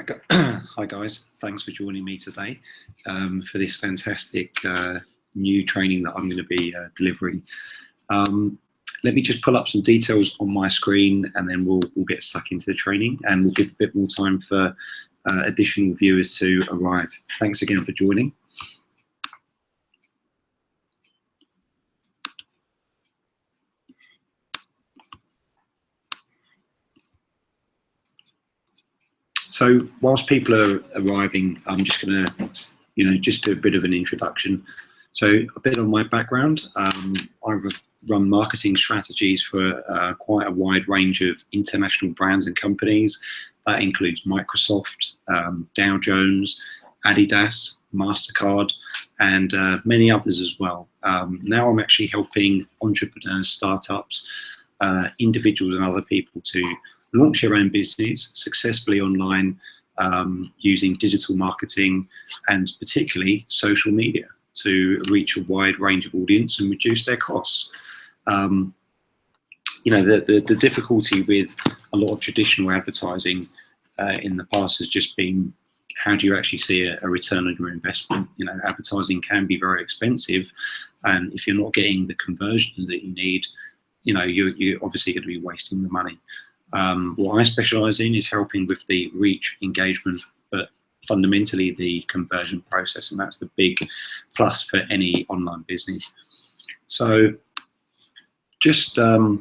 Hi guys, thanks for joining me today for this fantastic new training that I'm going to be delivering. Let me just pull up some details on my screen and then we'll get stuck into the training, and we'll give a bit more time for additional viewers to arrive. Thanks again for joining. So whilst people are arriving, I'm just going to, just do a bit of an introduction. So a bit on my background. I've run marketing strategies for quite a wide range of international brands and companies. That includes Microsoft, Dow Jones, Adidas, MasterCard, and many others as well. Now I'm actually helping entrepreneurs, startups, individuals and other people to launch their own business successfully online using digital marketing and particularly social media to reach a wide range of audience and reduce their costs. The difficulty with a lot of traditional advertising in the past has just been, how do you actually see a return on your investment? Advertising can be very expensive, and if you're not getting the conversions that you need, you're obviously going to be wasting the money. What I specialize in is helping with the reach, engagement, but fundamentally the conversion process, and that's the big plus for any online business. So just a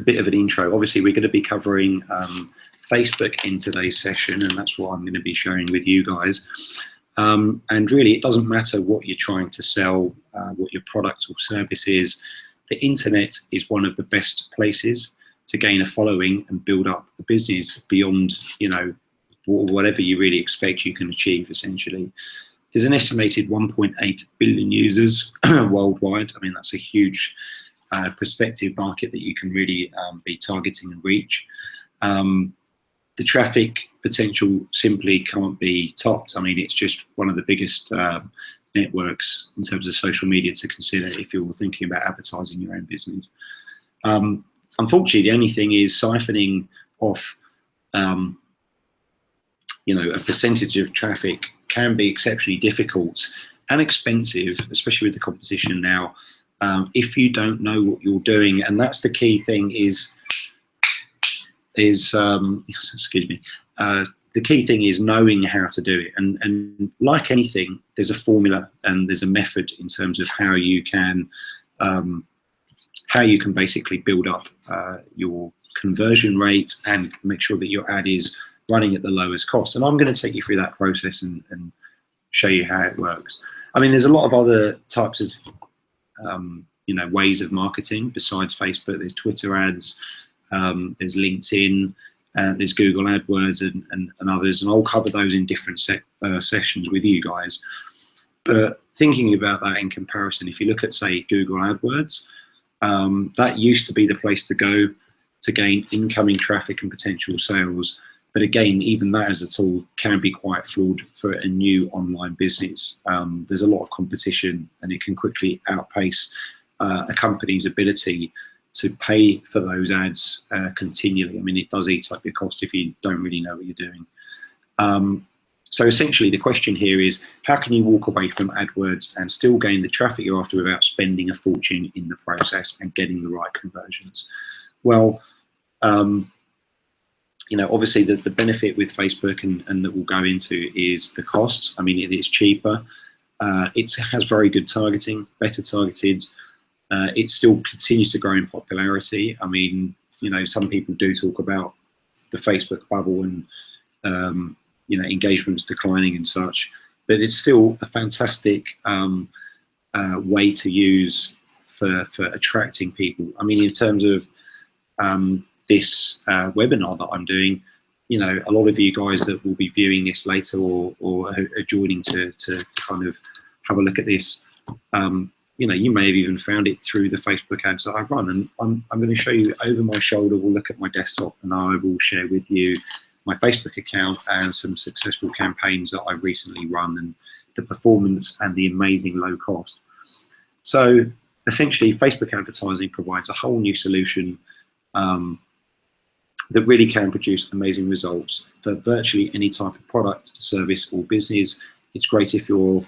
bit of an intro. Obviously we're going to be covering Facebook in today's session, and that's what I'm going to be sharing with you guys. And really, it doesn't matter what you're trying to sell, what your product or service is. The internet is one of the best places to gain a following and build up a business beyond, whatever you really expect you can achieve, essentially. There's an estimated 1.8 billion users worldwide. I mean, that's a huge prospective market that you can really be targeting and reach. The traffic potential simply can't be topped. I mean, it's just one of the biggest networks in terms of social media to consider if you're thinking about advertising your own business. Unfortunately, the only thing is siphoning off, a percentage of traffic can be exceptionally difficult and expensive, especially with the competition now, if you don't know what you're doing. And that's the key thing is excuse me, the key thing is knowing how to do it. And like anything, there's a formula and there's a method in terms of how you can basically build up your conversion rate and make sure that your ad is running at the lowest cost. And I'm going to take you through that process and show you how it works. I mean, there's a lot of other types of ways of marketing besides Facebook. There's Twitter ads, there's LinkedIn, there's Google AdWords and others, and I'll cover those in different sessions with you guys. But thinking about that in comparison, if you look at, say, Google AdWords, that used to be the place to go to gain incoming traffic and potential sales. But again, even that as a tool can be quite flawed for a new online business. There's a lot of competition and it can quickly outpace a company's ability to pay for those ads continually. I mean, it does eat up your cost if you don't really know what you're doing. So essentially the question here is, how can you walk away from AdWords and still gain the traffic you're after without spending a fortune in the process and getting the right conversions? Well, obviously the benefit with Facebook and that we'll go into is the costs. I mean, it is cheaper. It has very good targeting, better targeted. It still continues to grow in popularity. I mean, some people do talk about the Facebook bubble and, engagements declining and such, but it's still a fantastic way to use for attracting people. I mean, in terms of this webinar that I'm doing, a lot of you guys that will be viewing this later or are joining to kind of have a look at this, you may have even found it through the Facebook ads that I've run. And I'm going to show you over my shoulder. We'll look at my desktop and I will share with you my Facebook account and some successful campaigns that I've recently run and the performance and the amazing low cost. So essentially, Facebook advertising provides a whole new solution that really can produce amazing results for virtually any type of product, service, or business. It's great if you're,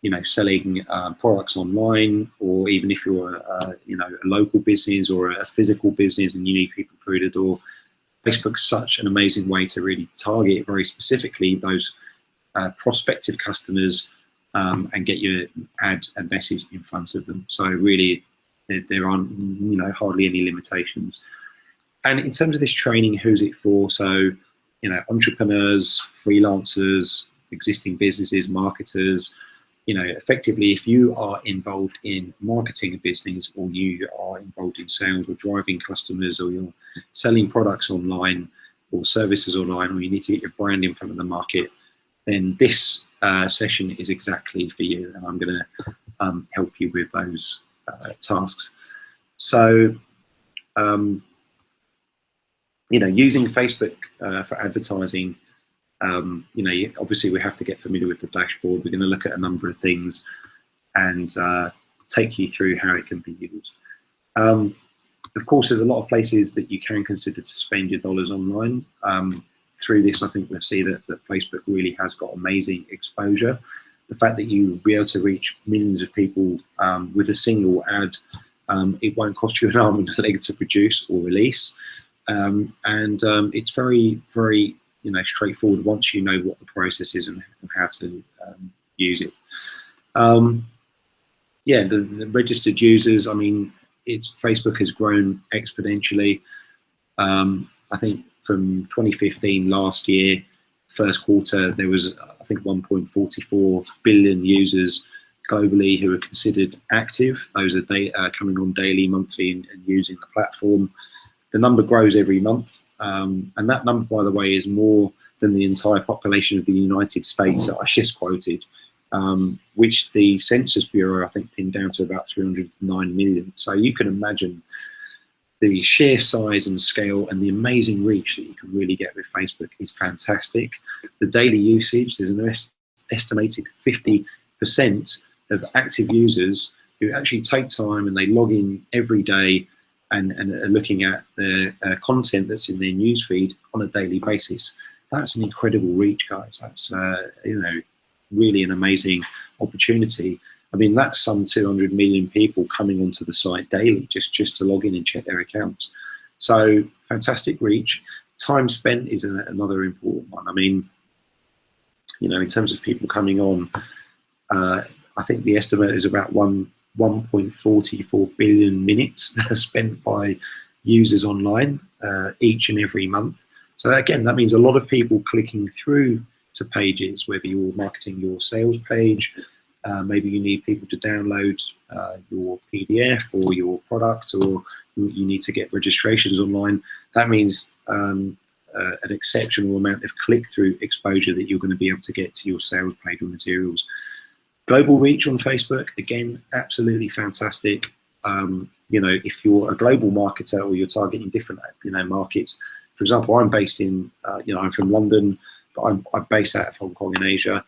you know, selling products online, or even if you're, you know, a local business or a physical business and you need people through the door. Facebook's such an amazing way to really target very specifically those prospective customers and get your ad and message in front of them. So really, there aren't, you know, hardly any limitations. And in terms of this training, who's it for? So, you know, entrepreneurs, freelancers, existing businesses, marketers. You know, effectively, if you are involved in marketing a business, or you are involved in sales or driving customers, or you're selling products online or services online, or you need to get your brand in front of the market, then this session is exactly for you. And I'm going to help you with those tasks. So, you know, using Facebook for advertising, you know, obviously we have to get familiar with the dashboard. We're going to look at a number of things and take you through how it can be used. Of course, there's a lot of places that you can consider to spend your dollars online. Through this, I think we'll see that Facebook really has got amazing exposure. The fact that you'll be able to reach millions of people with a single ad, it won't cost you an arm and a leg to produce or release. It's very, very, you know, straightforward once you know what the process is and how to use it. Yeah, the registered users, I mean, Facebook has grown exponentially. I think from 2015, last year, first quarter, there was, I think, 1.44 billion users globally who are considered active. Those are coming on daily, monthly, and using the platform. The number grows every month. And that number, by the way, is more than the entire population of the United States that I just quoted, which the Census Bureau, I think, pinned down to about 309 million. So you can imagine the sheer size and scale and the amazing reach that you can really get with Facebook is fantastic. The daily usage, there's an estimated 50% of active users who actually take time and they log in every day and are looking at the content that's in their newsfeed on a daily basis. That's an incredible reach, guys. That's you know, really an amazing opportunity. I mean, that's some 200 million people coming onto the site daily just to log in and check their accounts. So fantastic reach. Time spent is another important one. I mean, you know, in terms of people coming on, I think the estimate is about 1.44 billion minutes spent by users online each and every month. So again, that means a lot of people clicking through to pages, whether you're marketing your sales page, maybe you need people to download your PDF or your product, or you need to get registrations online. That means an exceptional amount of click-through exposure that you're going to be able to get to your sales page or materials. Global reach on Facebook, again, absolutely fantastic. You know, if you're a global marketer or you're targeting different, you know, markets. For example, I'm based in, you know, I'm from London, but I'm based out of Hong Kong in Asia.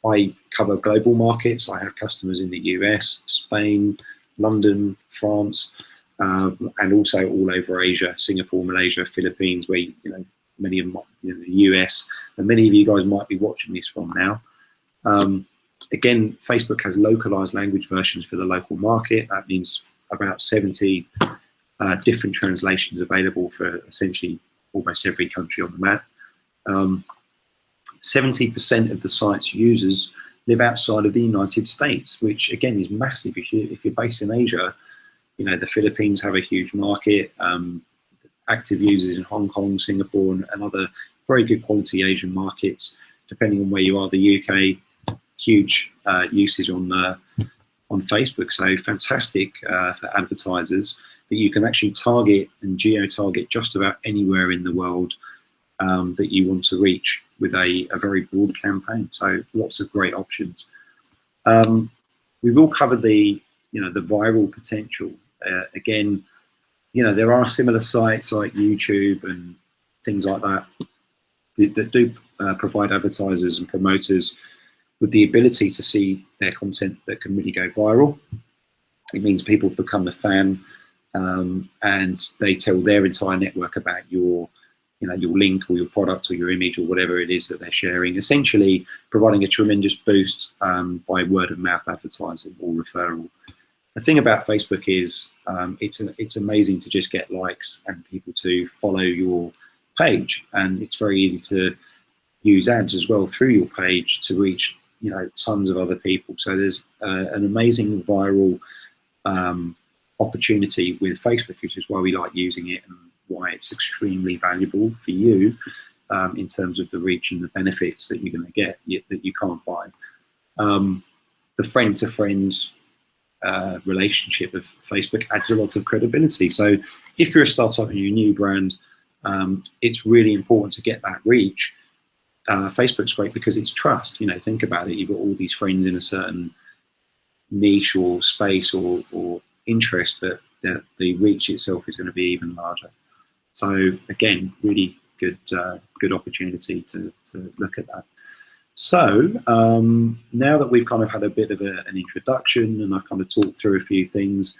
I cover global markets. I have customers in the US, Spain, London, France, and also all over Asia, Singapore, Malaysia, Philippines, where, you know, many of them, you know, the US, and many of you guys might be watching this from now. Again, Facebook has localized language versions for the local market. That means about 70 different translations available for essentially almost every country on the map. 70% of the site's users live outside of the United States, which again is massive. If you're based in Asia, you know, the Philippines have a huge market, active users in Hong Kong, Singapore, and other very good quality Asian markets. Depending on where you are, the UK, huge usage on Facebook. So fantastic for advertisers that you can actually target and geo-target just about anywhere in the world that you want to reach with a very broad campaign. So lots of great options. We will cover the, you know, the viral potential. Again, you know, there are similar sites like YouTube and things like that that do provide advertisers and promoters with the ability to see their content that can really go viral. It means people become a fan and they tell their entire network about your your link or your product or your image or whatever it is that they're sharing, essentially providing a tremendous boost by word of mouth advertising or referral. The thing about Facebook is it's amazing to just get likes and people to follow your page, and it's very easy to use ads as well through your page to reach tons of other people. So there's an amazing viral opportunity with Facebook, which is why we like using it and why it's extremely valuable for you in terms of the reach and the benefits that you're going to get that you can't buy. The friend-to-friend relationship of Facebook adds a lot of credibility. So if you're a startup and you're a new brand, it's really important to get that reach. Facebook's great because it's trust. Think about it. You've got all these friends in a certain niche or space or interest that the reach itself is going to be even larger. So again, really good opportunity to look at that. So now that we've kind of had a bit of an introduction and I've kind of talked through a few things,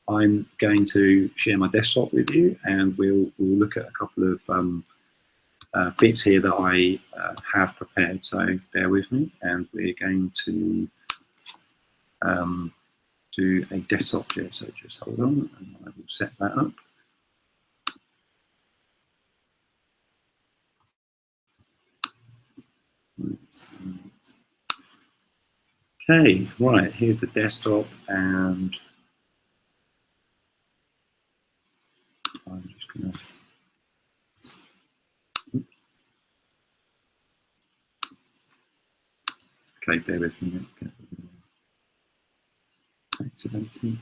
I'm going to share my desktop with you, and we'll look at a couple of bits here that I have prepared. So bear with me, and we're going to do a desktop share. So just hold on, and I will set that up. Okay, right, here's the desktop, and I'm just going to... Okay, bear with me. Activated.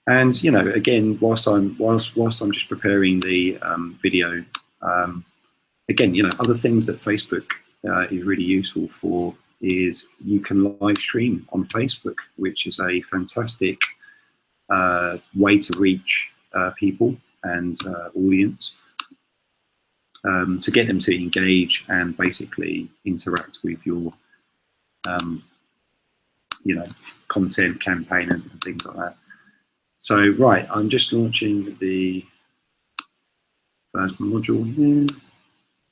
And again, whilst I'm just preparing the video, again, other things that Facebook is really useful for is you can live stream on Facebook, which is a fantastic way to reach people and audience, to get them to engage and basically interact with your content campaign and things like that. So right, I'm just launching the first module here.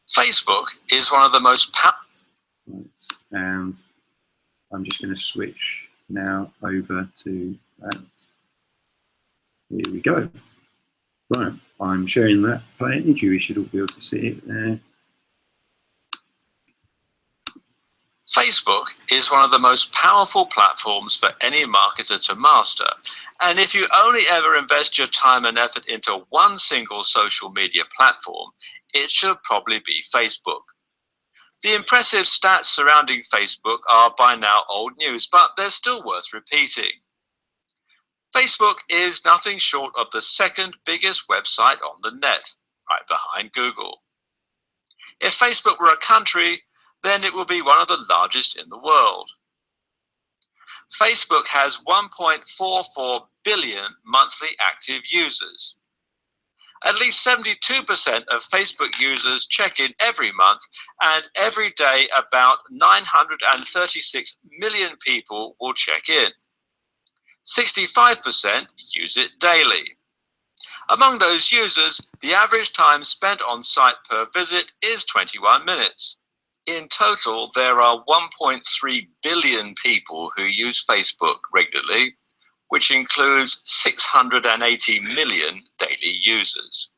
Facebook is one of the most powerful. Right, and I'm just going to switch now over to that. Here we go. Right, I'm sharing that page. You should all be able to see it there. Facebook is one of the most powerful platforms for any marketer to master. And if you only ever invest your time and effort into one single social media platform, it should probably be Facebook. The impressive stats surrounding Facebook are by now old news, but they're still worth repeating. Facebook is nothing short of the second biggest website on the net, right behind Google. If Facebook were a country, then it will be one of the largest in the world. Facebook has 1.44 billion monthly active users. At least 72% of Facebook users check in every month, and every day about 936 million people will check in. 65% use it daily. Among those users, the average time spent on site per visit is 21 minutes. In total, there are 1.3 billion people who use Facebook regularly, which includes 680 million daily users.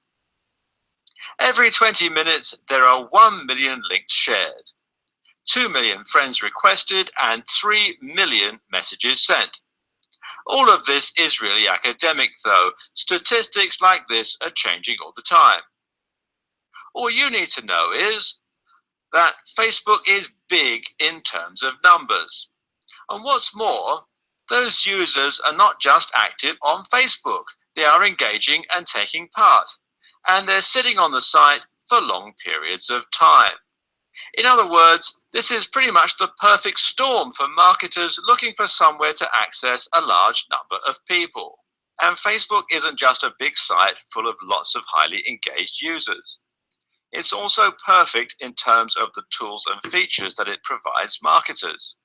Every 20 minutes, there are 1 million links shared, 2 million friends requested, and 3 million messages sent. All of this is really academic, though. Statistics like this are changing all the time. All you need to know is that Facebook is big in terms of numbers. And what's more, those users are not just active on Facebook. They are engaging and taking part. And they're sitting on the site for long periods of time. In other words, this is pretty much the perfect storm for marketers looking for somewhere to access a large number of people. And Facebook isn't just a big site full of lots of highly engaged users. it's also perfect in terms of the tools and features that it provides marketers.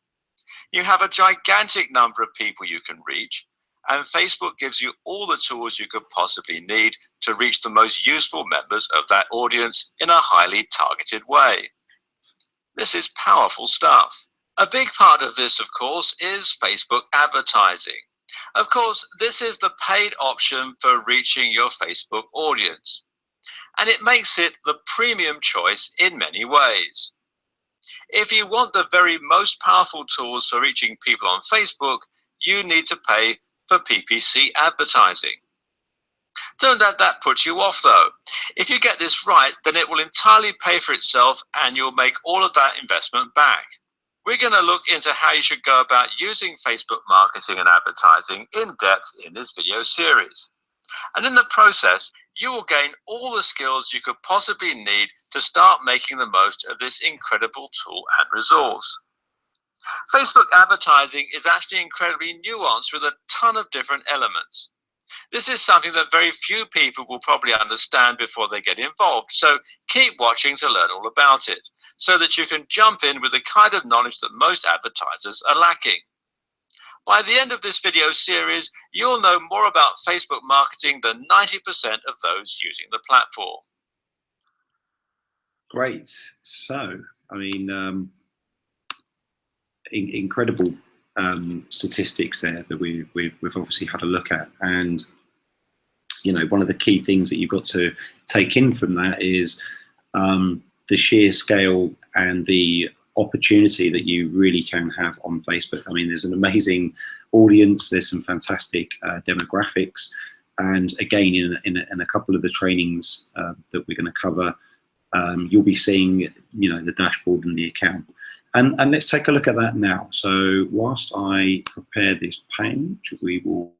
You have a gigantic number of people you can reach, and Facebook gives you all the tools you could possibly need to reach the most useful members of that audience in a highly targeted way. This is powerful stuff. A big part of this, of course, is Facebook advertising. Of course, this is the paid option for reaching your Facebook audience, and it makes it the premium choice in many ways. If you want the very most powerful tools for reaching people on Facebook, you need to pay for PPC advertising. Don't let that put you off though. If you get this right, then it will entirely pay for itself and you'll make all of that investment back. We're going to look into how you should go about using Facebook marketing and advertising in depth in this video series. And in the process, you will gain all the skills you could possibly need to start making the most of this incredible tool and resource. Facebook advertising is actually incredibly nuanced with a ton of different elements. This is something that very few people will probably understand before they get involved, so keep watching to learn all about it, so that you can jump in with the kind of knowledge that most advertisers are lacking. By the end of this video series, you'll know more about Facebook marketing than 90% of those using the platform. Great. So, I mean, incredible statistics there that we've obviously had a look at. And, you know, one of the key things that you've got to take in from that is the sheer scale and the opportunity that you really can have on Facebook. I mean, there's an amazing audience, there's some fantastic demographics, and again, in a couple of the trainings that we're going to cover, you'll be seeing, you know, the dashboard and the account. And let's take a look at that now. So whilst I prepare this page, we will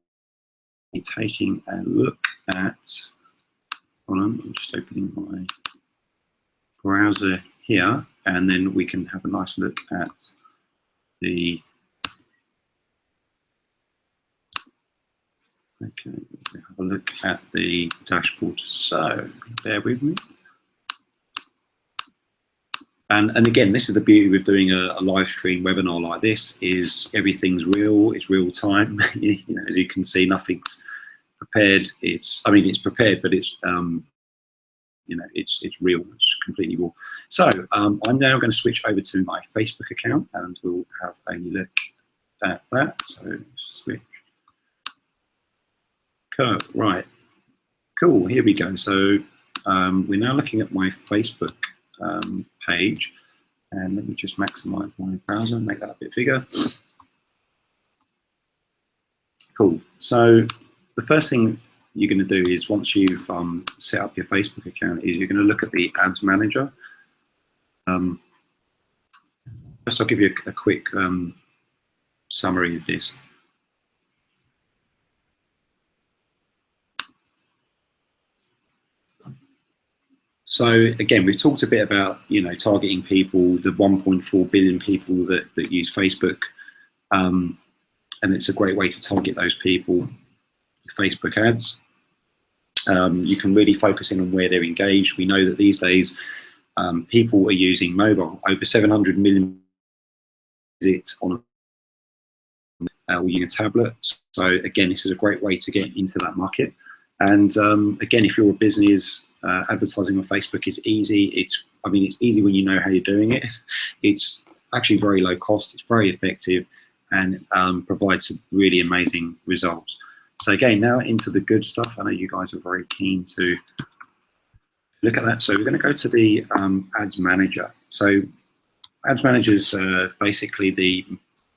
be taking a look at, hold on, I'm just opening my browser here, and then we can have a nice look at the, okay, we'll have a look at the dashboard. So bear with me. And again, this is the beauty with doing a live stream webinar like this, is everything's real, it's real time. You know, as you can see, nothing's prepared. I mean, it's prepared, but it's, you know, it's real, it's completely raw. So I'm now going to switch over to my Facebook account and we'll have a look at that. So switch. Cool, right, cool, here we go. So we're now looking at my Facebook page, and let me just maximize my browser and make that a bit bigger. Cool. So the first thing you're going to do is, once you've set up your Facebook account, is you're going to look at the ads manager. First, I'll give you a quick summary of this. So again, we've talked a bit about, you know, targeting people, the 1.4 billion people that use Facebook, and it's a great way to target those people with Facebook ads. You can really focus in on where they're engaged. We know that these days people are using mobile. Over 700 million visits on or using a tablet. So again, this is a great way to get into that market. And again, if you're a business, advertising on Facebook is easy. I mean, it's easy when you know how you're doing it. It's actually very low cost, it's very effective, and provides some really amazing results. So again, now into the good stuff. I know you guys are very keen to look at that. So we're going to go to the Ads Manager. So Ads Manager is basically the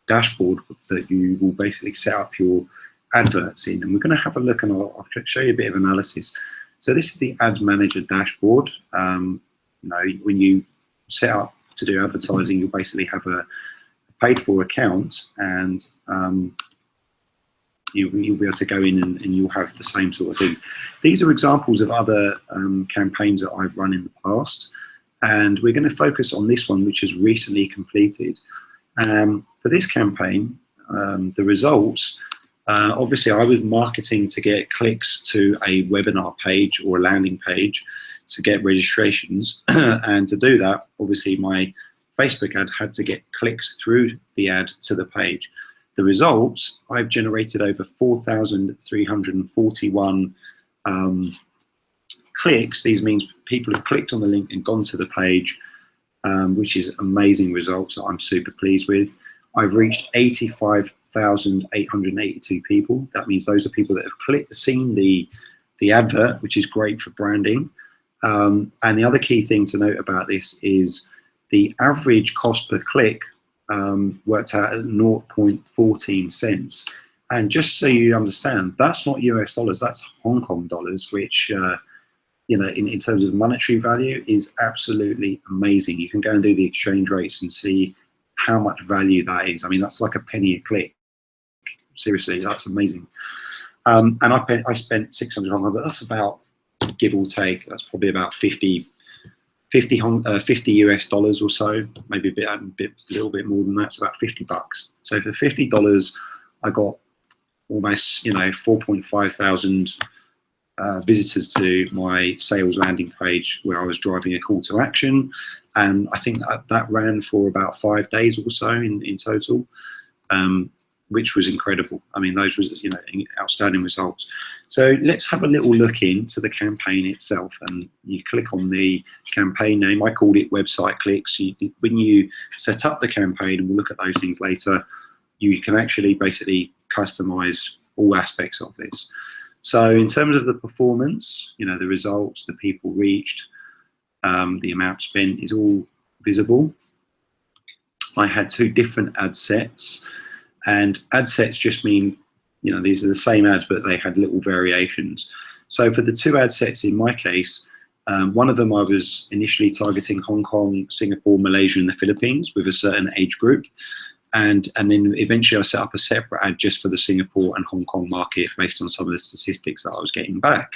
dashboard that you will basically set up your adverts in. And we're going to have a look, and I'll show you a bit of analysis. So this is the Ads Manager dashboard. You know, when you set up to do advertising, you'll basically have a paid-for account, and you'll be able to go in and you'll have the same sort of things. These are examples of other campaigns that I've run in the past, and we're going to focus on this one, which is recently completed. For this campaign, the results, obviously I was marketing to get clicks to a webinar page or a landing page. to get registrations. And to do that, obviously my Facebook ad had to get clicks through the ad to the page. The results, I've generated over 4,341 clicks. These means people have clicked on the link and gone to the page, which is amazing results that I'm super pleased with. I've reached 85,882 people. That means those are people that have seen the advert, which is great for branding. And the other key thing to note about this is the average cost per click worked out at 0.14 cents. And just so you understand, that's not US dollars, that's Hong Kong dollars, which, you know, in terms of monetary value is absolutely amazing. You can go and do the exchange rates and see how much value that is. I mean, that's like a penny a click. Seriously, that's amazing. And I spent 600 Hong Kong. That's about, give or take, that's probably about 50 US dollars or so, maybe a little bit more than that. It's about $50. So for $50, I got almost, you know, 4,500 visitors to my sales landing page where I was driving a call to action. And I think that ran for about 5 days or so in total, which was incredible. I mean, those were, you know, outstanding results. So let's have a little look into the campaign itself, and you click on the campaign name. I called it website clicks. When you set up the campaign, and we'll look at those things later, you can actually basically customize all aspects of this. So in terms of the performance, you know, the results, the people reached, the amount spent is all visible. I had 2 different ad sets, and ad sets just mean, you know, these are the same ads, but they had little variations. So for the 2 ad sets in my case, one of them I was initially targeting Hong Kong, Singapore, Malaysia, and the Philippines with a certain age group. And then eventually I set up a separate ad just for the Singapore and Hong Kong market based on some of the statistics that I was getting back.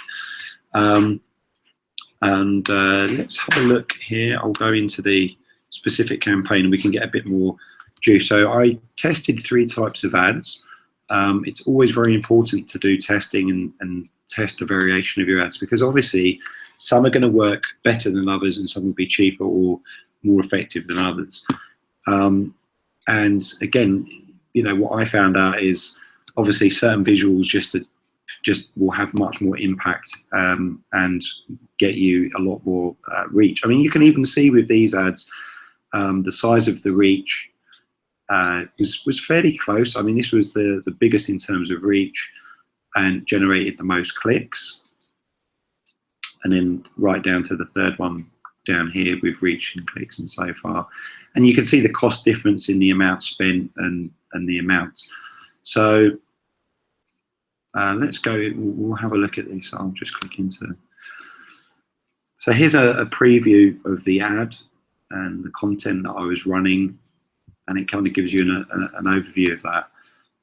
Let's have a look here. I'll go into the specific campaign and we can get a bit more juice. So I tested 3 types of ads. It's always very important to do testing and test a variation of your ads, because obviously some are going to work better than others and some will be cheaper or more effective than others. And again, you know, what I found out is obviously certain visuals just will have much more impact and get you a lot more reach. I mean, you can even see with these ads, the size of the reach was fairly close. I mean, this was the biggest in terms of reach and generated the most clicks. And then right down to the third one down here with reach and clicks and so far. And you can see the cost difference in the amount spent and the amount. So let's go, we'll have a look at this. I'll just click into. So here's a preview of the ad and the content that I was running, and it kind of gives you an overview of that.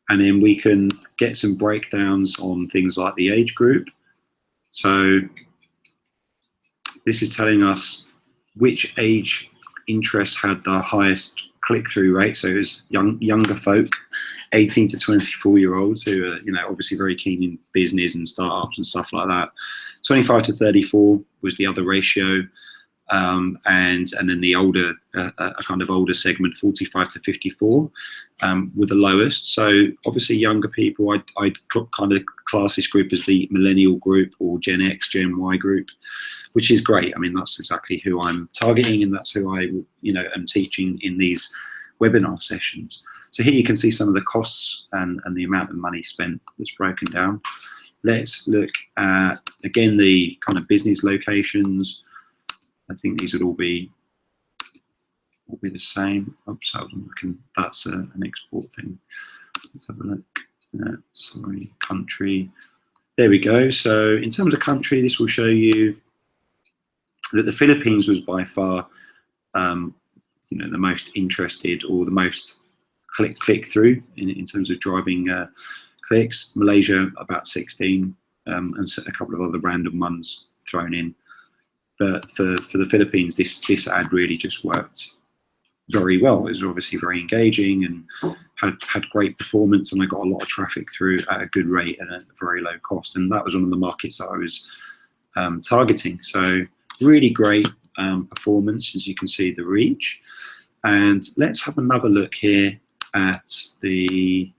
And then we can get some breakdowns on things like the age group. So this is telling us which age interest had the highest click-through rate. So it was younger folk, 18 to 24-year-olds who are, you know, obviously very keen in business and startups and stuff like that. 25 to 34 was the other ratio. And then the older, a kind of older segment, 45 to 54, were the lowest. So obviously younger people, I'd kind of class this group as the millennial group or Gen X, Gen Y group, which is great. I mean, that's exactly who I'm targeting, and that's who I, you know, am teaching in these webinar sessions. So here you can see some of the costs and the amount of money spent that's broken down. Let's look at, again, the kind of business locations. I think these would all be the same. Oops, hold on, that's an export thing. Let's have a look. Sorry, country. There we go. So in terms of country, this will show you that the Philippines was by far, you know, the most interested or the most click through in terms of driving clicks. Malaysia about 16, and a couple of other random ones thrown in. But for the Philippines, this ad really just worked very well. It was obviously very engaging and had great performance, and I got a lot of traffic through at a good rate and at a very low cost. And that was one of the markets that I was targeting. So really great performance, as you can see, the reach. And let's have another look here at the,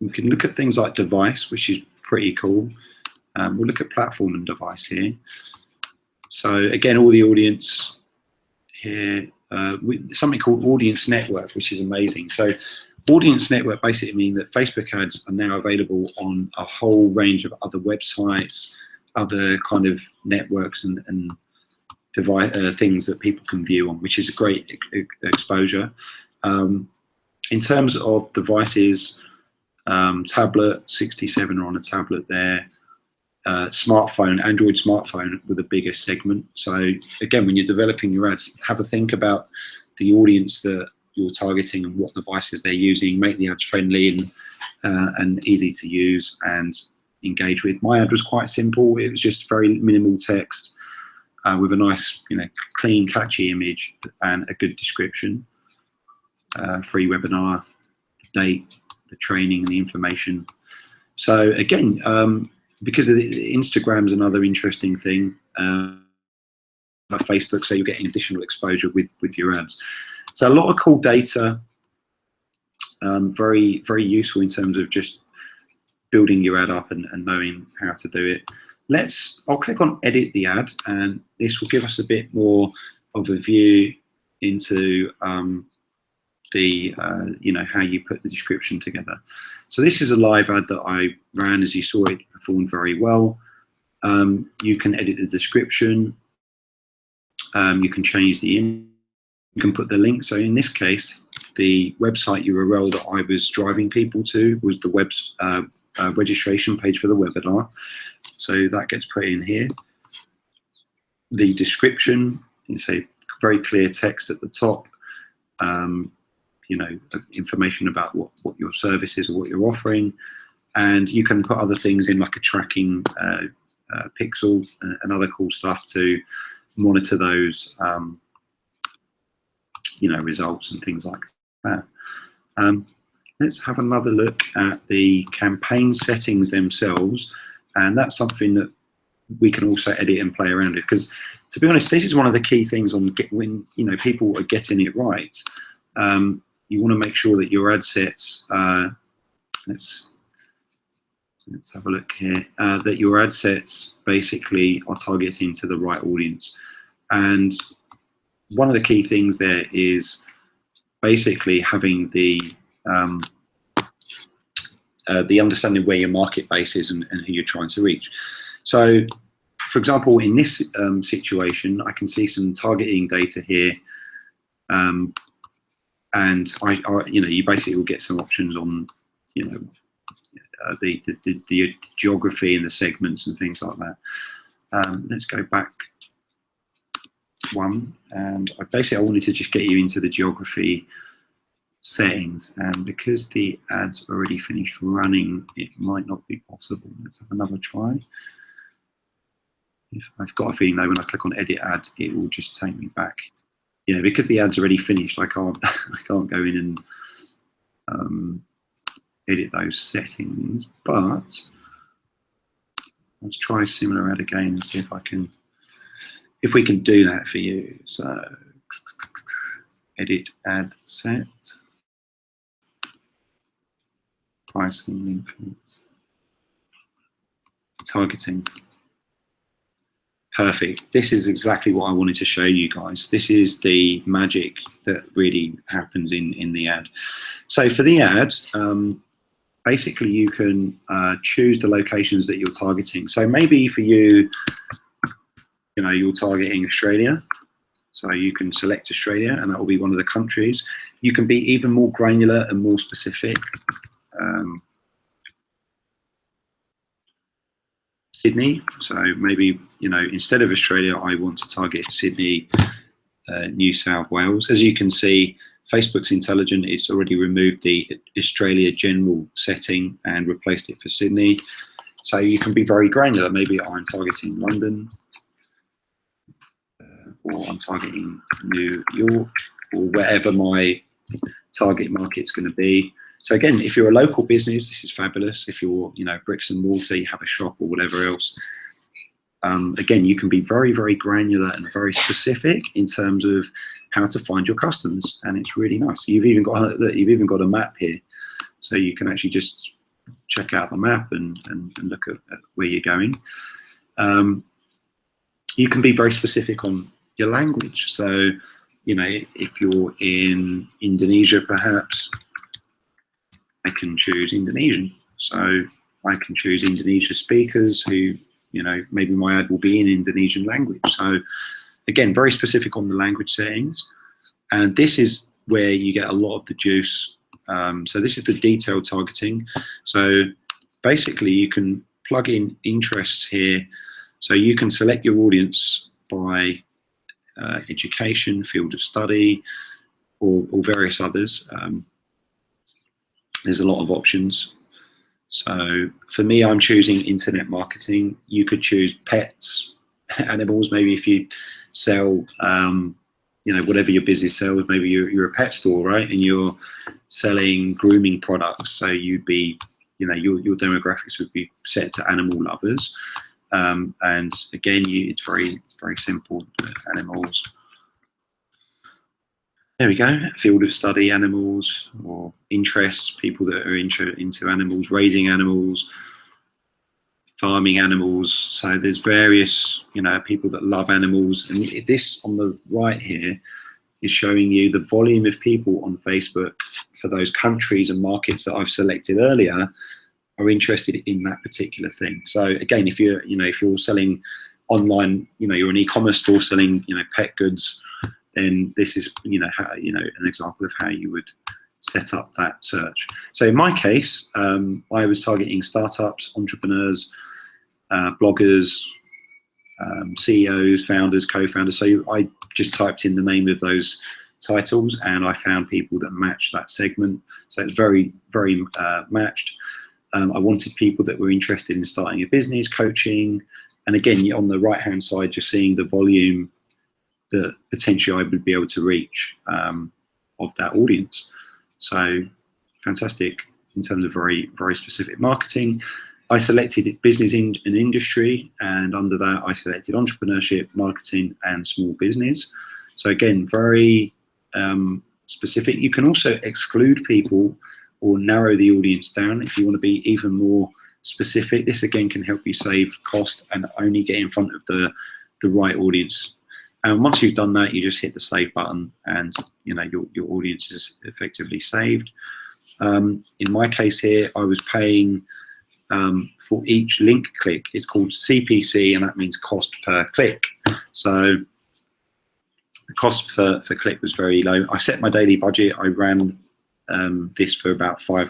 we can look at things like device, which is pretty cool. We'll look at platform and device here. So again, all the audience here, something called audience network, which is amazing. So audience network basically means that Facebook ads are now available on a whole range of other websites, other kind of networks and device, things that people can view on, which is a great exposure. In terms of devices, tablet, 67 are on a tablet there. Smartphone, Android smartphone with the biggest segment. So again, when you're developing your ads, have a think about the audience that you're targeting and what devices they're using. Make the ads friendly and easy to use and engage with. My ad was quite simple. It was just very minimal text with a nice, clean, catchy image and a good description. Free webinar, the date, the training, and the information. So again, because of Instagram's another interesting thing, like Facebook, so you're getting additional exposure with your ads. So a lot of cool data, very, very useful in terms of just building your ad up and knowing how to do it. I'll click on edit the ad, and this will give us a bit more of a view into how you put the description together. So this is a live ad that I ran. As you saw, it performed very well. You can edit the description. You can change the image. You can put the link. So in this case, the website URL that I was driving people to was the web's registration page for the webinar. So that gets put in here. The description, it's a very clear text at the top. Information about what your service is or what you're offering, and you can put other things in, like a tracking pixel and other cool stuff to monitor those results and things like that. Let's have another look at the campaign settings themselves, and that's something that we can also edit and play around with, because to be honest, this is one of the key things when people are getting it right. You want to make sure that your ad sets, let's have a look here, that your ad sets basically are targeting to the right audience. And one of the key things there is basically having the understanding where your market base is and who you're trying to reach. So, for example, in this situation, I can see some targeting data here. And you basically will get some options on, the geography and the segments and things like that. Let's go back one, and I wanted to just get you into the geography settings, and because the ad's already finished running, it might not be possible. Let's have another try. I've got a feeling though, when I click on edit ad, it will just take me back. Because the ad's already finished, I can't go in and edit those settings. But let's try a similar ad again and see if we can do that for you. So edit ad set, pricing, influence, targeting. Perfect. This is exactly what I wanted to show you guys. This is the magic that really happens in the ad. So for the ad, basically you can choose the locations that you're targeting. So maybe for you, you're targeting Australia. So you can select Australia, and that will be one of the countries. You can be even more granular and more specific. Sydney, so maybe instead of Australia, I want to target Sydney, New South Wales. As you can see, Facebook's intelligent. It's already removed the Australia general setting and replaced it for Sydney. So you can be very granular. Maybe I'm targeting London, or I'm targeting New York, or wherever my target market's going to be. So again, if you're a local business, this is fabulous. If you're, bricks and mortar, you have a shop or whatever else, again, you can be very, very granular and very specific in terms of how to find your customers, and it's really nice. You've even got a map here, so you can actually just check out the map and look at where you're going. You can be very specific on your language. So, you know, if you're in Indonesia, perhaps I can choose Indonesian. So I can choose Indonesia speakers who, you know, maybe my ad will be in Indonesian language. So again, very specific on the language settings. And this is where you get a lot of the juice. So this is the detailed targeting. So basically you can plug in interests here. So you can select your audience by education, field of study, or various others. There's a lot of options. So for me, I'm choosing internet marketing. You could choose pets, animals. Maybe if you sell, you know, whatever your business sells, maybe you're a pet store, right? And you're selling grooming products. So you'd be, you know, your demographics would be set to animal lovers. And again, it's very, very simple. Animals. There we go. Field of study, animals, or interests, people that are into animals, raising animals, farming animals. So there's various, you know, people that love animals. And this on the right here is showing you the volume of people on Facebook for those countries and markets that I've selected earlier are interested in that particular thing. So again, if you're, you know, if you're selling online, you know, you're an e-commerce store selling, you know, pet goods, then this is, you know, how, you know, an example of how you would set up that search. So in my case, I was targeting startups, entrepreneurs, bloggers, CEOs, founders, co-founders. So I just typed in the name of those titles and I found people that matched that segment. So it's very, very matched. I wanted people that were interested in starting a business, coaching, and again, on the right-hand side, you're seeing the volume that potentially I would be able to reach of that audience. So fantastic in terms of very, very specific marketing. I selected business and industry, and under that, I selected entrepreneurship, marketing, and small business. So again, very specific. You can also exclude people or narrow the audience down if you want to be even more specific. This again can help you save cost and only get in front of the right audience. And once you've done that, you just hit the save button and, you know, your audience is effectively saved. In my case here, I was paying for each link click. It's called CPC, and that means cost per click. So the cost for click was very low. I set my daily budget. I ran this for about 5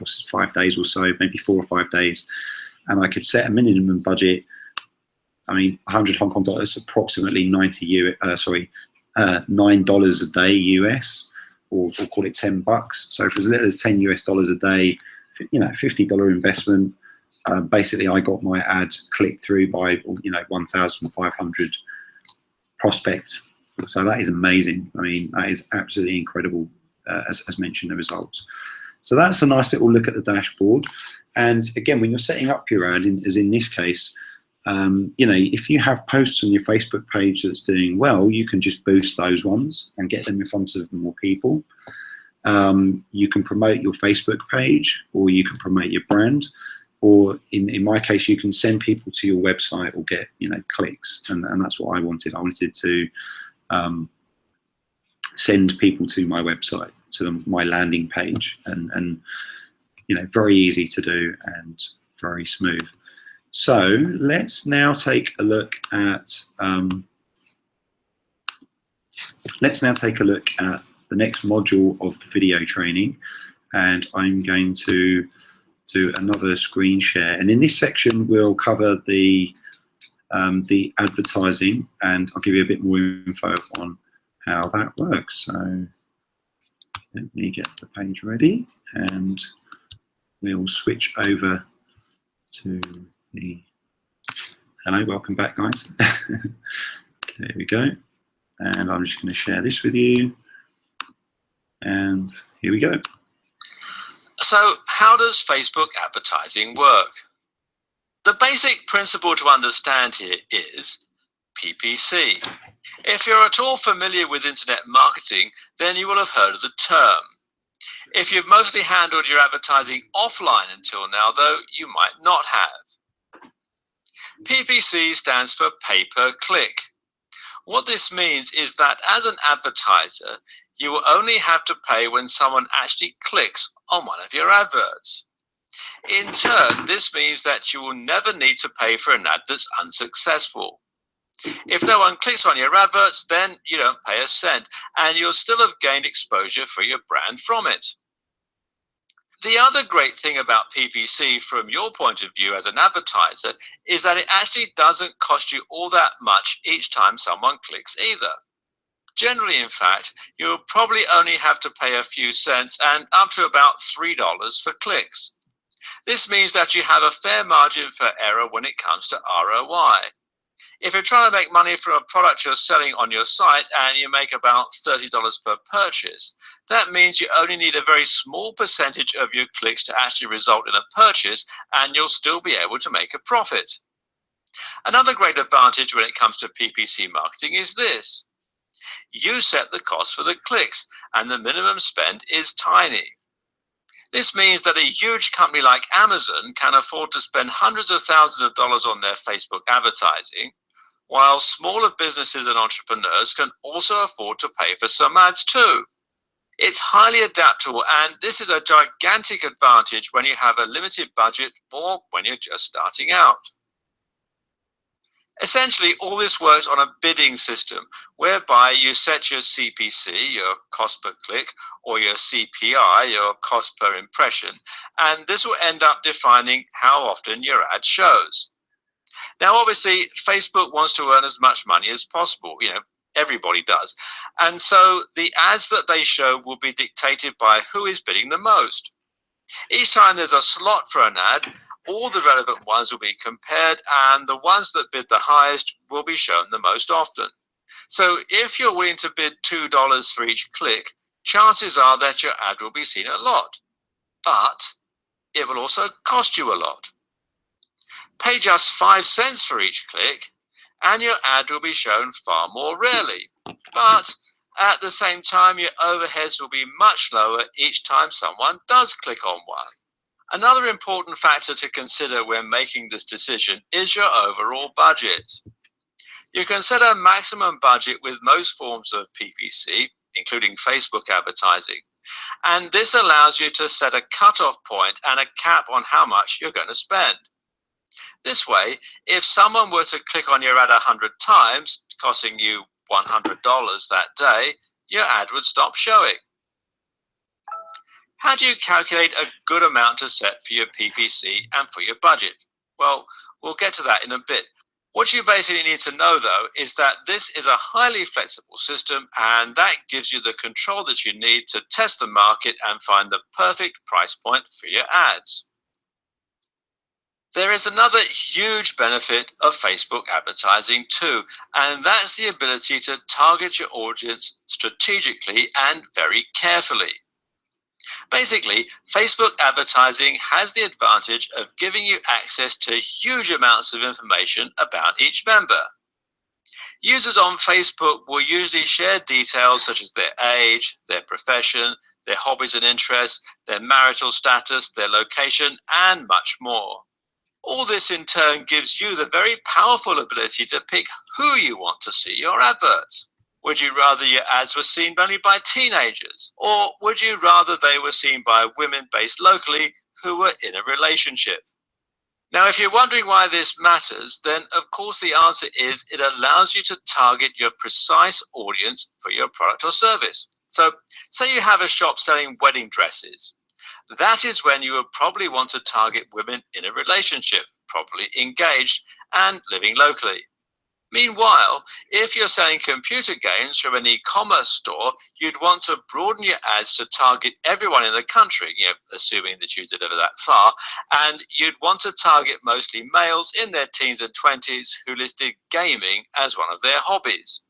days or so, maybe 4 or 5 days, and I could set a minimum budget. I mean, 100 Hong Kong dollars, approximately $9 a day US, or call it 10 bucks. So for as little as 10 US dollars a day, you know, $50 investment. Basically, I got my ad clicked through by, you know, 1,500 prospects. So that is amazing. I mean, that is absolutely incredible. As mentioned, the results. So that's a nice little look at the dashboard. And again, when you're setting up your ad, as in this case, you know, if you have posts on your Facebook page that's doing well, you can just boost those ones and get them in front of more people. You can promote your Facebook page, or you can promote your brand, or in my case, you can send people to your website or get, you know, clicks. And that's what I wanted. I wanted to send people to my website, to my landing page, and you know, very easy to do and very smooth. So let's now take a look at the next module of the video training, and I'm going to do another screen share. And in this section, we'll cover the advertising, and I'll give you a bit more info on how that works. So let me get the page ready, and we'll switch over to the, hello, welcome back, guys. There we go. And I'm just going to share this with you. And here we go. So how does Facebook advertising work? The basic principle to understand here is PPC. If you're at all familiar with internet marketing, then you will have heard of the term. If you've mostly handled your advertising offline until now, though, you might not have. PPC stands for pay per click. What this means is that as an advertiser, you will only have to pay when someone actually clicks on one of your adverts. In turn, this means that you will never need to pay for an ad that's unsuccessful. If no one clicks on your adverts, then you don't pay a cent, and you'll still have gained exposure for your brand from it. The other great thing about PPC from your point of view as an advertiser is that it actually doesn't cost you all that much each time someone clicks either. Generally, in fact, you'll probably only have to pay a few cents and up to about $3 for clicks. This means that you have a fair margin for error when it comes to ROI. If you're trying to make money from a product you're selling on your site and you make about $30 per purchase, that means you only need a very small percentage of your clicks to actually result in a purchase, and you'll still be able to make a profit. Another great advantage when it comes to PPC marketing is this. You set the cost for the clicks, and the minimum spend is tiny. This means that a huge company like Amazon can afford to spend hundreds of thousands of dollars on their Facebook advertising, while smaller businesses and entrepreneurs can also afford to pay for some ads too. It's highly adaptable, and this is a gigantic advantage when you have a limited budget or when you're just starting out. Essentially, all this works on a bidding system whereby you set your CPC, your cost per click, or your CPI, your cost per impression, and this will end up defining how often your ad shows. Now, obviously, Facebook wants to earn as much money as possible. Everybody does. And so the ads that they show will be dictated by who is bidding the most. Each time there's a slot for an ad, all the relevant ones will be compared, and the ones that bid the highest will be shown the most often. So if you're willing to bid $2 for each click, chances are that your ad will be seen a lot. But it will also cost you a lot. Pay just 5 cents for each click, and your ad will be shown far more rarely. But at the same time, your overheads will be much lower each time someone does click on one. Another important factor to consider when making this decision is your overall budget. You can set a maximum budget with most forms of PPC, including Facebook advertising, and this allows you to set a cutoff point and a cap on how much you're going to spend. This way, if someone were to click on your ad 100 times, costing you $100 that day, your ad would stop showing. How do you calculate a good amount to set for your PPC and for your budget? Well, we'll get to that in a bit. What you basically need to know, though, is that this is a highly flexible system, and that gives you the control that you need to test the market and find the perfect price point for your ads. There is another huge benefit of Facebook advertising too, and that's the ability to target your audience strategically and very carefully. Basically, Facebook advertising has the advantage of giving you access to huge amounts of information about each member. Users on Facebook will usually share details such as their age, their profession, their hobbies and interests, their marital status, their location, and much more. All this in turn gives you the very powerful ability to pick who you want to see your adverts. Would you rather your ads were seen only by teenagers? Or would you rather they were seen by women based locally who were in a relationship? Now, if you're wondering why this matters, then of course the answer is it allows you to target your precise audience for your product or service. So, say you have a shop selling wedding dresses. That is when you would probably want to target women in a relationship, probably engaged, and living locally. Meanwhile, if you're selling computer games from an e-commerce store, you'd want to broaden your ads to target everyone in the country, assuming that you deliver that far, and you'd want to target mostly males in their teens and 20s who listed gaming as one of their hobbies.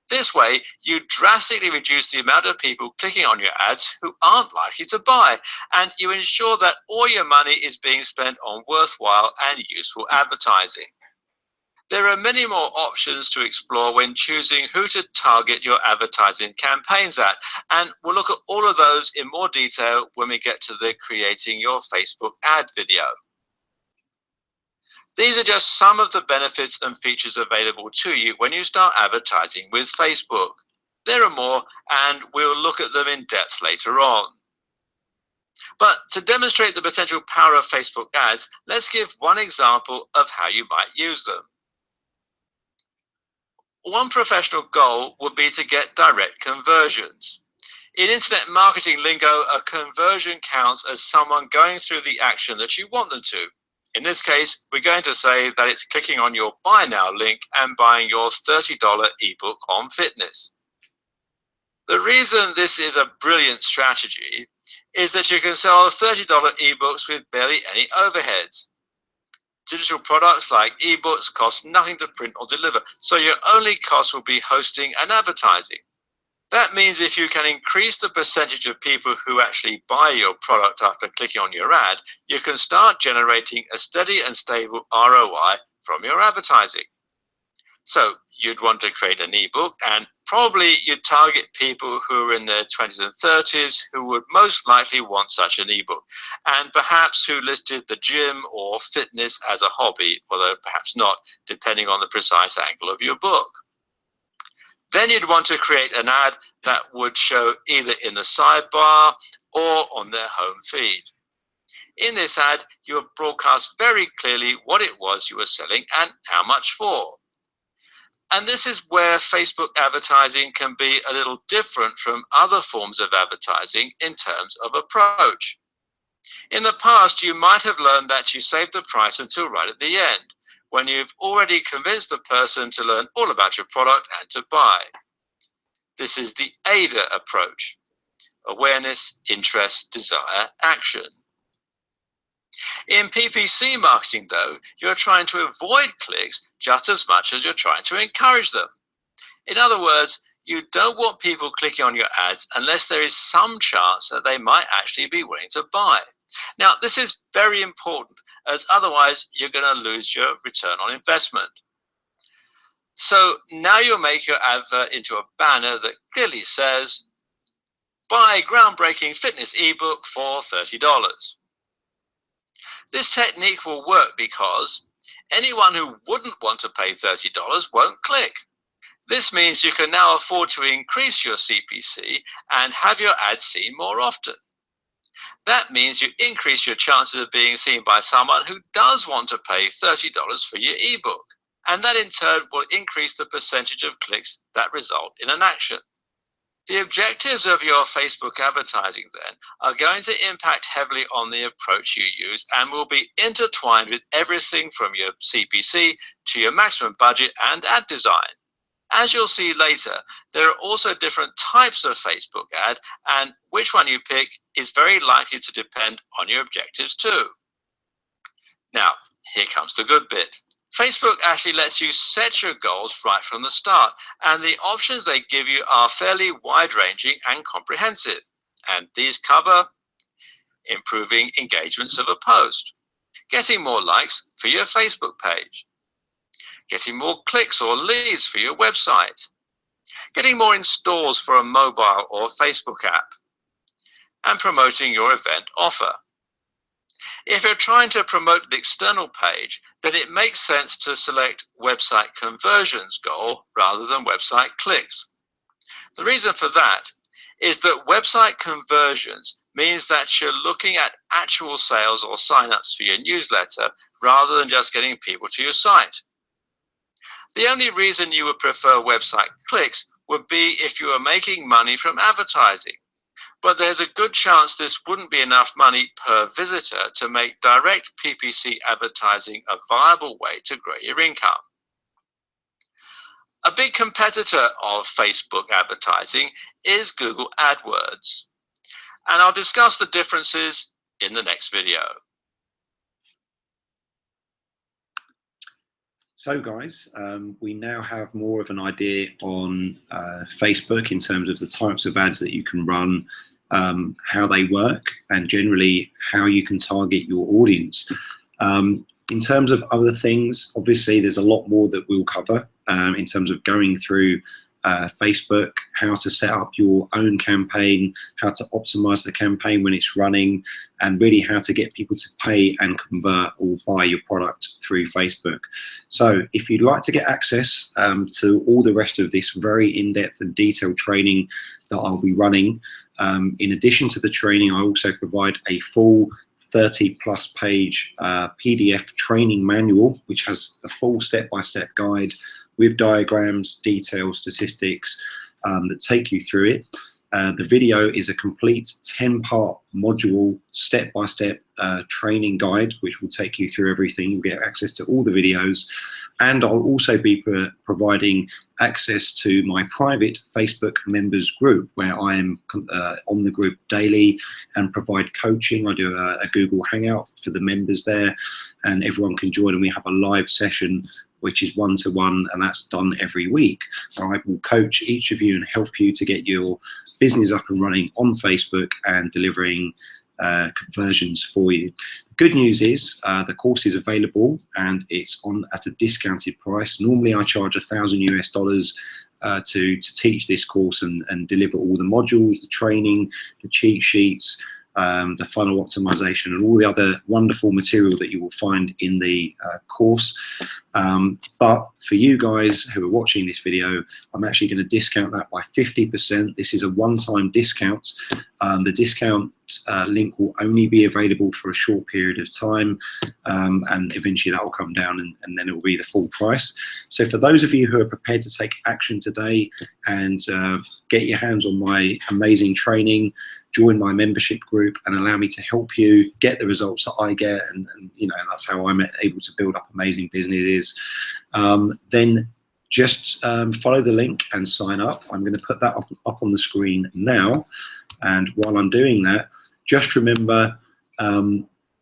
This way, you drastically reduce the amount of people clicking on your ads who aren't likely to buy, and you ensure that all your money is being spent on worthwhile and useful advertising. There are many more options to explore when choosing who to target your advertising campaigns at, and we'll look at all of those in more detail when we get to the creating your Facebook ad video. These are just some of the benefits and features available to you when you start advertising with Facebook. There are more, and we'll look at them in depth later on. But to demonstrate the potential power of Facebook ads, let's give one example of how you might use them. One professional goal would be to get direct conversions. In internet marketing lingo, a conversion counts as someone going through the action that you want them to. In this case, we're going to say that it's clicking on your Buy Now link and buying your $30 ebook on fitness. The reason this is a brilliant strategy is that you can sell $30 ebooks with barely any overheads. Digital products like ebooks cost nothing to print or deliver, so your only cost will be hosting and advertising. That means if you can increase the percentage of people who actually buy your product after clicking on your ad, you can start generating a steady and stable ROI from your advertising. So you'd want to create an ebook, and probably you'd target people who are in their 20s and 30s who would most likely want such an ebook, and perhaps who listed the gym or fitness as a hobby, although perhaps not, depending on the precise angle of your book. Then you'd want to create an ad that would show either in the sidebar or on their home feed. In this ad, you would broadcast very clearly what it was you were selling and how much for. And this is where Facebook advertising can be a little different from other forms of advertising in terms of approach. In the past, you might have learned that you save the price until right at the end, when you've already convinced the person to learn all about your product and to buy. This is the AIDA approach: awareness, interest, desire, action. In PPC marketing, though, you're trying to avoid clicks just as much as you're trying to encourage them. In other words, you don't want people clicking on your ads unless there is some chance that they might actually be willing to buy. Now, this is very important, as otherwise you're going to lose your return on investment. So now you'll make your advert into a banner that clearly says, "Buy groundbreaking fitness ebook for $30. This technique will work because anyone who wouldn't want to pay $30 won't click. This means you can now afford to increase your CPC and have your ads seen more often. That means you increase your chances of being seen by someone who does want to pay $30 for your ebook, and that in turn will increase the percentage of clicks that result in an action." The objectives of your Facebook advertising then are going to impact heavily on the approach you use and will be intertwined with everything from your CPC to your maximum budget and ad design. As you'll see later, there are also different types of Facebook ad, and which one you pick is very likely to depend on your objectives too. Now, here comes the good bit. Facebook actually lets you set your goals right from the start, and the options they give you are fairly wide-ranging and comprehensive. And these cover improving engagements of a post, getting more likes for your Facebook page, getting more clicks or leads for your website, getting more installs for a mobile or Facebook app, and promoting your event offer. If you're trying to promote an external page, then it makes sense to select website conversions goal rather than website clicks. The reason for that is that website conversions means that you're looking at actual sales or signups for your newsletter rather than just getting people to your site. The only reason you would prefer website clicks would be if you were making money from advertising. But there's a good chance this wouldn't be enough money per visitor to make direct PPC advertising a viable way to grow your income. A big competitor of Facebook advertising is Google AdWords, and I'll discuss the differences in the next video. So guys, we now have more of an idea on Facebook in terms of the types of ads that you can run, how they work, and generally how you can target your audience. In terms of other things, obviously there's a lot more that we'll cover in terms of going through Facebook, how to set up your own campaign, how to optimize the campaign when it's running, and really how to get people to pay and convert or buy your product through Facebook. So if you'd like to get access to all the rest of this very in-depth and detailed training that I'll be running, in addition to the training, I also provide a full 30+ page PDF training manual, which has a full step-by-step guide with diagrams, details, statistics that take you through it. The video is a complete 10-part module, step-by-step training guide, which will take you through everything. You'll get access to all the videos. And I'll also be providing access to my private Facebook members group, where I am on the group daily and provide coaching. I do a Google Hangout for the members there, and everyone can join, and we have a live session which is one-to-one, and that's done every week. I will coach each of you and help you to get your business up and running on Facebook and delivering conversions for you. Good news is the course is available and it's on at a discounted price. Normally I charge $1,000 US to teach this course and deliver all the modules, the training, the cheat sheets, the funnel optimization, and all the other wonderful material that you will find in the course. But for you guys who are watching this video, I'm actually going to discount that by 50%. This is a one-time discount. The discount link will only be available for a short period of time, and eventually that will come down, and then it will be the full price. So for those of you who are prepared to take action today and get your hands on my amazing training, join my membership group and allow me to help you get the results that I get, and you know, that's how I'm able to build up amazing businesses, then just follow the link and sign up. I'm going to put that up on the screen now, and while I'm doing that, just remember,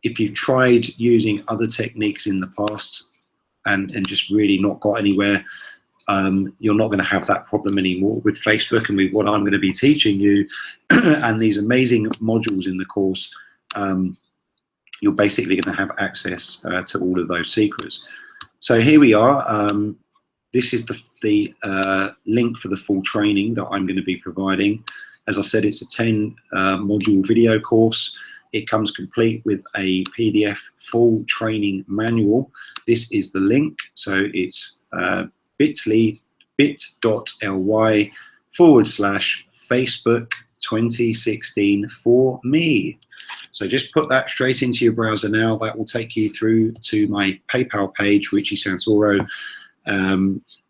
if you've tried using other techniques in the past and just really not got anywhere, you're not going to have that problem anymore with Facebook and with what I'm going to be teaching you and these amazing modules in the course. You're basically going to have access to all of those secrets. So here we are. This is the link for the full training that I'm going to be providing. As I said, it's a 10 module video course. It comes complete with a PDF full training manual. This is the link. So it's bit.ly/Facebook 2016 for me. So just put that straight into your browser now. That will take you through to my PayPal page, Richie Santoro.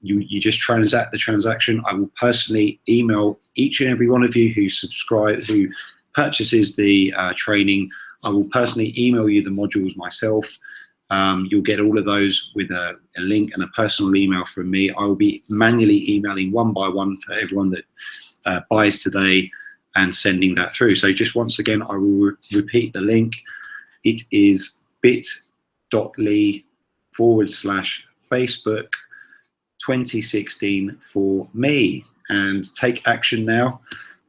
You just transact the transaction. I will personally email each and every one of you who purchases the training. I will personally email you the modules myself. You'll get all of those with a link and a personal email from me. I will be manually emailing one by one for everyone that buys today and sending that through. So just once again, I will repeat the link. It is bit.ly/Facebook 2016 for me, and take action now,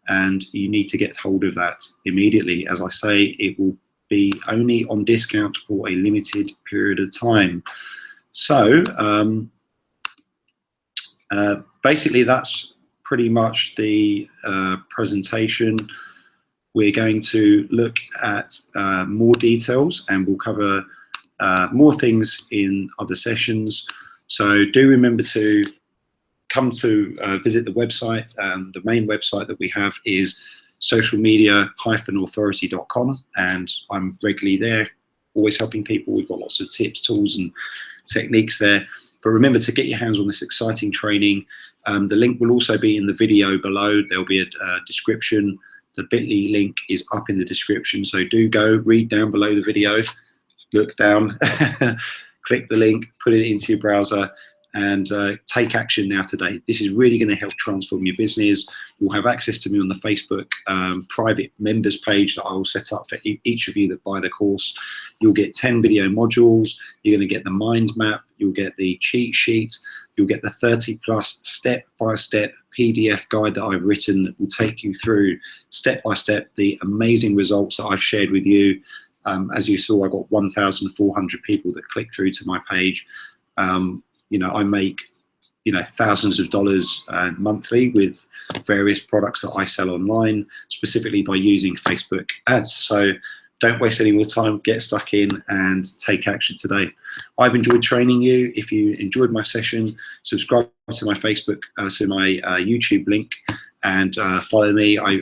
and you need to get hold of that immediately. As I say, it will be only on discount for a limited period of time. So basically that's pretty much the presentation. We're going to look at more details, and we'll cover more things in other sessions. So do remember to come to visit the website. The main website that we have is socialmedia-authority.com, and I'm regularly there, always helping people. We've got lots of tips, tools, and techniques there. But remember to get your hands on this exciting training. The link will also be in the video below. There'll be a description. The bit.ly link is up in the description, so do go read down below the video, look down, click the link, put it into your browser, and take action now today. This is really going to help transform your business. You'll have access to me on the Facebook private members page that I will set up for each of you that buy the course. You'll get 10 video modules. You're going to get the mind map. you'll get the cheat sheet, you'll get the 30+ step-by-step PDF guide that I've written that will take you through step-by-step the amazing results that I've shared with you. As you saw, I got 1,400 people that click through to my page. You know, I make, you know, thousands of dollars monthly with various products that I sell online, specifically by using Facebook ads. So don't waste any more time, get stuck in and take action today. I've enjoyed training you. If you enjoyed my session, subscribe to my Facebook, to my YouTube link, and follow me. I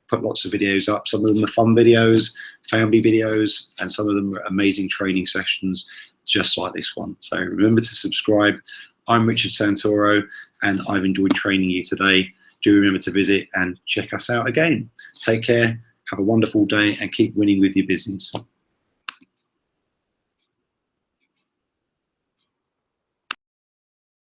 put lots of videos up. Some of them are fun videos, family videos, and some of them are amazing training sessions just like this one. So remember to subscribe. I'm Richard Santoro, and I've enjoyed training you today. Do remember to visit and check us out again. Take care, have a wonderful day, and keep winning with your business.